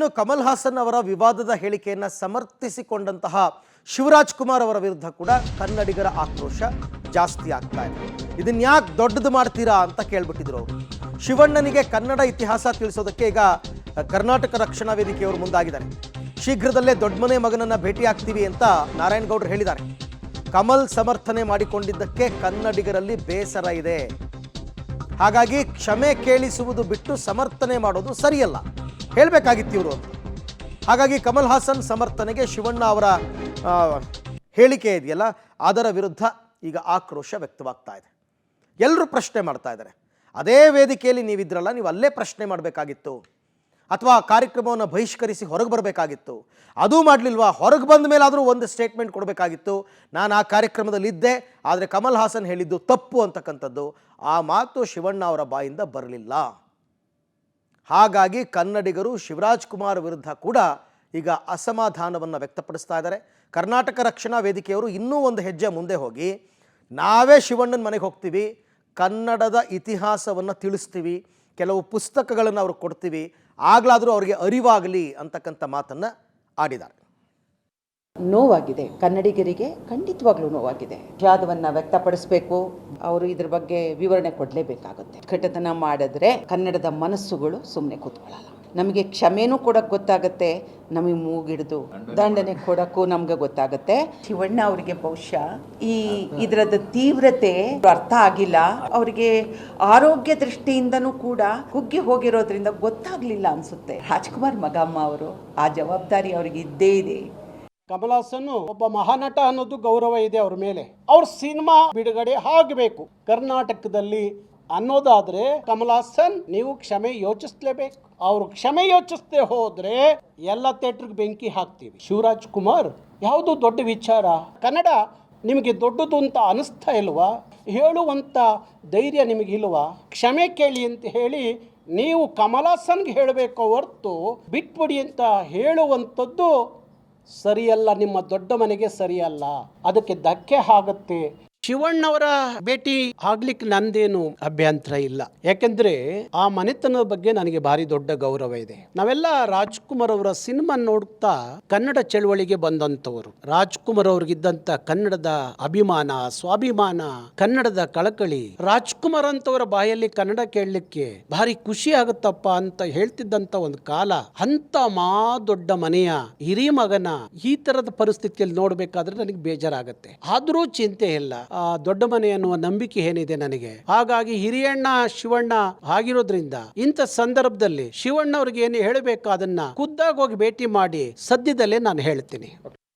ಇನ್ನು ಕಮಲ್ ಹಾಸನ್ ಅವರ ವಿವಾದದ ಹೇಳಿಕೆಯನ್ನು ಸಮರ್ಥಿಸಿಕೊಂಡಂತಹ ಶಿವರಾಜ್ ಕುಮಾರ್ ಅವರ ವಿರುದ್ಧ ಕೂಡ ಕನ್ನಡಿಗರ ಆಕ್ರೋಶ ಜಾಸ್ತಿ ಆಗ್ತಾ ಇದೆ. ಇದನ್ನ ಯಾಕೆ ದೊಡ್ಡದು ಮಾಡ್ತೀರಾ ಅಂತ ಕೇಳ್ಬಿಟ್ಟಿದ್ರು ಅವರು. ಶಿವಣ್ಣನಿಗೆ ಕನ್ನಡ ಇತಿಹಾಸ ತಿಳಿಸೋದಕ್ಕೆ ಈಗ ಕರ್ನಾಟಕ ರಕ್ಷಣಾ ವೇದಿಕೆಯವರು ಮುಂದಾಗಿದ್ದಾರೆ. ಶೀಘ್ರದಲ್ಲೇ ದೊಡ್ಡಮನೆ ಮಗನನ್ನ ಭೇಟಿ ಆಗ್ತೀವಿ ಅಂತ ನಾರಾಯಣಗೌಡರು ಹೇಳಿದ್ದಾರೆ. ಕಮಲ್ ಸಮರ್ಥನೆ ಮಾಡಿಕೊಂಡಿದ್ದಕ್ಕೆ ಕನ್ನಡಿಗರಲ್ಲಿ ಬೇಸರ ಇದೆ. ಹಾಗಾಗಿ ಕ್ಷಮೆ ಕೇಳಿಸುವುದು ಬಿಟ್ಟು ಸಮರ್ಥನೆ ಮಾಡೋದು ಸರಿಯಲ್ಲ, ಹೇಳಬೇಕಾಗಿತ್ತು ಇವರು ಅಂತ. ಹಾಗಾಗಿ ಕಮಲ್ ಹಾಸನ್ ಸಮರ್ಥನೆಗೆ ಶಿವಣ್ಣ ಅವರ ಹೇಳಿಕೆ ಇದೆಯಲ್ಲ, ಅದರ ವಿರುದ್ಧ ಈಗ ಆಕ್ರೋಶ ವ್ಯಕ್ತವಾಗ್ತಾ ಇದೆ. ಎಲ್ಲರೂ ಪ್ರಶ್ನೆ ಮಾಡ್ತಾ ಇದ್ದಾರೆ, ಅದೇ ವೇದಿಕೆಯಲ್ಲಿ ನೀವಿದ್ರಲ್ಲ, ನೀವು ಅಲ್ಲೇ ಪ್ರಶ್ನೆ ಮಾಡಬೇಕಾಗಿತ್ತು, ಅಥವಾ ಕಾರ್ಯಕ್ರಮವನ್ನು ಬಹಿಷ್ಕರಿಸಿ ಹೊರಗೆ ಬರಬೇಕಾಗಿತ್ತು. ಅದೂ ಮಾಡಲಿಲ್ವಾ? ಹೊರಗೆ ಬಂದ ಮೇಲಾದರೂ ಒಂದು ಸ್ಟೇಟ್ಮೆಂಟ್ ಕೊಡಬೇಕಾಗಿತ್ತು. ನಾನು ಆ ಕಾರ್ಯಕ್ರಮದಲ್ಲಿ ಇದ್ದೆ, ಆದರೆ ಕಮಲ್ ಹಾಸನ್ ಹೇಳಿದ್ದು ತಪ್ಪು ಅಂತಕ್ಕಂಥದ್ದು ಆ ಮಾತು ಶಿವಣ್ಣ ಅವರ ಬಾಯಿಂದ ಬರಲಿಲ್ಲ. ಹಾಗಾಗಿ ಕನ್ನಡಿಗರು ಶಿವರಾಜ್ ಕುಮಾರ್ ವಿರುದ್ಧ ಕೂಡ ಈಗ ಅಸಮಾಧಾನವನ್ನು ವ್ಯಕ್ತಪಡಿಸ್ತಾ ಇದ್ದಾರೆ. ಕರ್ನಾಟಕ ರಕ್ಷಣಾ ವೇದಿಕೆಯವರು ಇನ್ನೂ ಒಂದು ಹೆಜ್ಜೆ ಮುಂದೆ ಹೋಗಿ, ನಾವೇ ಶಿವಣ್ಣನ ಮನೆಗೆ ಹೋಗ್ತೀವಿ, ಕನ್ನಡದ ಇತಿಹಾಸವನ್ನು ತಿಳಿಸ್ತೀವಿ, ಕೆಲವು ಪುಸ್ತಕಗಳನ್ನು ಅವ್ರಿಗೆ ಕೊಡ್ತೀವಿ, ಆಗಲಾದರೂ ಅವರಿಗೆ ಅರಿವಾಗಲಿ ಅಂತಕ್ಕಂಥ ಮಾತನ್ನು ಆಡಿದ್ದಾರೆ. ನೋವಾಗಿದೆ, ಕನ್ನಡಿಗರಿಗೆ ಖಂಡಿತವಾಗ್ಲೂ ನೋವಾಗಿದೆ. ವಿಷಾದವನ್ನು ವ್ಯಕ್ತಪಡಿಸಬೇಕು. ಅವರು ಇದ್ರ ಬಗ್ಗೆ ವಿವರಣೆ ಕೊಡಲೇಬೇಕಾಗುತ್ತೆ. ಘಟತನ ಮಾಡಿದ್ರೆ ಕನ್ನಡದ ಮನಸ್ಸುಗಳು ಸುಮ್ಮನೆ ಕೂತ್ಕೊಳ್ಳಲ್ಲ. ನಮಗೆ ಕ್ಷಮೆನೂ ಕೊಡೋಕ್ಕೆ ಗೊತ್ತಾಗುತ್ತೆ, ನಮಗೆ ಮೂಗಿಡಿದು ದಂಡನೆ ಕೊಡೋಕ್ಕೂ ನಮ್ಗೆ ಗೊತ್ತಾಗುತ್ತೆ. ಶಿವಣ್ಣ ಅವರಿಗೆ ಬಹುಶಃ ಇದರದ ತೀವ್ರತೆ ಅರ್ಥ ಆಗಿಲ್ಲ. ಅವರಿಗೆ ಆರೋಗ್ಯ ದೃಷ್ಟಿಯಿಂದನೂ ಕೂಡ ಕುಗ್ಗಿ ಹೋಗಿರೋದ್ರಿಂದ ಗೊತ್ತಾಗ್ಲಿಲ್ಲ ಅನ್ಸುತ್ತೆ. ರಾಜ್ಕುಮಾರ್ ಮಗಮ್ಮ ಅವರು ಆ ಜವಾಬ್ದಾರಿ ಅವರಿಗೆ ಇದ್ದೇ ಇದೆ. ಕಮಲ್ ಹಾಸನ್ ಒಬ್ಬ ಮಹಾನಟ ಅನ್ನೋದು ಗೌರವ ಇದೆ ಅವ್ರ ಮೇಲೆ. ಅವ್ರ ಸಿನಿಮಾ ಬಿಡುಗಡೆ ಆಗಬೇಕು ಕರ್ನಾಟಕದಲ್ಲಿ ಅನ್ನೋದಾದ್ರೆ ಕಮಲ್ ಹಾಸನ್ ನೀವು ಕ್ಷಮೆ ಯೋಚಿಸ್ಲೇಬೇಕು. ಅವ್ರು ಕ್ಷಮೆ ಯೋಚಿಸದೆ ಹೋದ್ರೆ ಎಲ್ಲ ಥಿಯೇಟರ್ಗೆ ಬೆಂಕಿ ಹಾಕ್ತೀವಿ. ಶಿವರಾಜ್ ಕುಮಾರ್ ಯಾವುದು ದೊಡ್ಡ ವಿಚಾರ, ಕನ್ನಡ ನಿಮಗೆ ದೊಡ್ಡದು ಅಂತ ಅನಿಸ್ತಾ ಇಲ್ವಾ? ಹೇಳುವಂಥ ಧೈರ್ಯ ನಿಮಗಿಲ್ವಾ? ಕ್ಷಮೆ ಕೇಳಿ ಅಂತ ಹೇಳಿ ನೀವು ಕಮಲ್ ಹಾಸನ್ಗೆ ಹೇಳಬೇಕು ಹೊರತು ಬಿಟ್ಬಿಡಿ ಅಂತ ಹೇಳುವಂಥದ್ದು ಸರಿಯಲ್ಲ. ನಿಮ್ಮ ದೊಡ್ಡ ಮನೆಗೆ ಸರಿಯಲ್ಲ, ಅದಕ್ಕೆ ಧಕ್ಕೆ ಆಗುತ್ತೆ. ಶಿವಣ್ಣವರ ಭೇಟಿ ಆಗ್ಲಿಕ್ಕೆ ನಂದೇನು ಅಭ್ಯಂತರ ಇಲ್ಲ, ಯಾಕೆಂದ್ರೆ ಆ ಮನೆತನದ ಬಗ್ಗೆ ನನಗೆ ಭಾರಿ ದೊಡ್ಡ ಗೌರವ ಇದೆ. ನಾವೆಲ್ಲ ರಾಜ್ಕುಮಾರ್ ಅವರ ಸಿನಿಮಾ ನೋಡ್ತಾ ಕನ್ನಡ ಚಳವಳಿಗೆ ಬಂದಂತವರು. ರಾಜ್ಕುಮಾರ್ ಅವ್ರಿಗಿದ್ದಂತ ಕನ್ನಡದ ಅಭಿಮಾನ, ಸ್ವಾಭಿಮಾನ, ಕನ್ನಡದ ಕಳಕಳಿ, ರಾಜ್ಕುಮಾರ್ ಅಂತವರ ಬಾಯಲ್ಲಿ ಕನ್ನಡ ಕೇಳಲಿಕ್ಕೆ ಭಾರಿ ಖುಷಿ ಆಗುತ್ತಪ್ಪ ಅಂತ ಹೇಳ್ತಿದ್ದಂತ ಒಂದು ಕಾಲ. ಅಂತ ದೊಡ್ಡ ಮನೆಯ ಹಿರಿ ಮಗನ ಈ ತರದ ಪರಿಸ್ಥಿತಿಯಲ್ಲಿ ನೋಡ್ಬೇಕಾದ್ರೆ ನನಗೆ ಬೇಜಾರಾಗತ್ತೆ. ಆದ್ರೂ ಚಿಂತೆ ಇಲ್ಲ, ದೊಡ್ಡ ಮನೆ ಅನ್ನುವ ನಂಬಿಕೆ ಏನಿದೆ ನನಗೆ. ಹಾಗಾಗಿ ಹಿರಿಯಣ್ಣ ಶಿವಣ್ಣ ಆಗಿರೋದ್ರಿಂದ ಇಂಥ ಸಂದರ್ಭದಲ್ಲಿ ಶಿವಣ್ಣ ಅವ್ರಿಗೆ ಏನು ಹೇಳಬೇಕು ಅದನ್ನ ಖುದ್ದಾಗಿ ಹೋಗಿ ಭೇಟಿ ಮಾಡಿ ಸದ್ಯದಲ್ಲೇ ನಾನು ಹೇಳ್ತೀನಿ.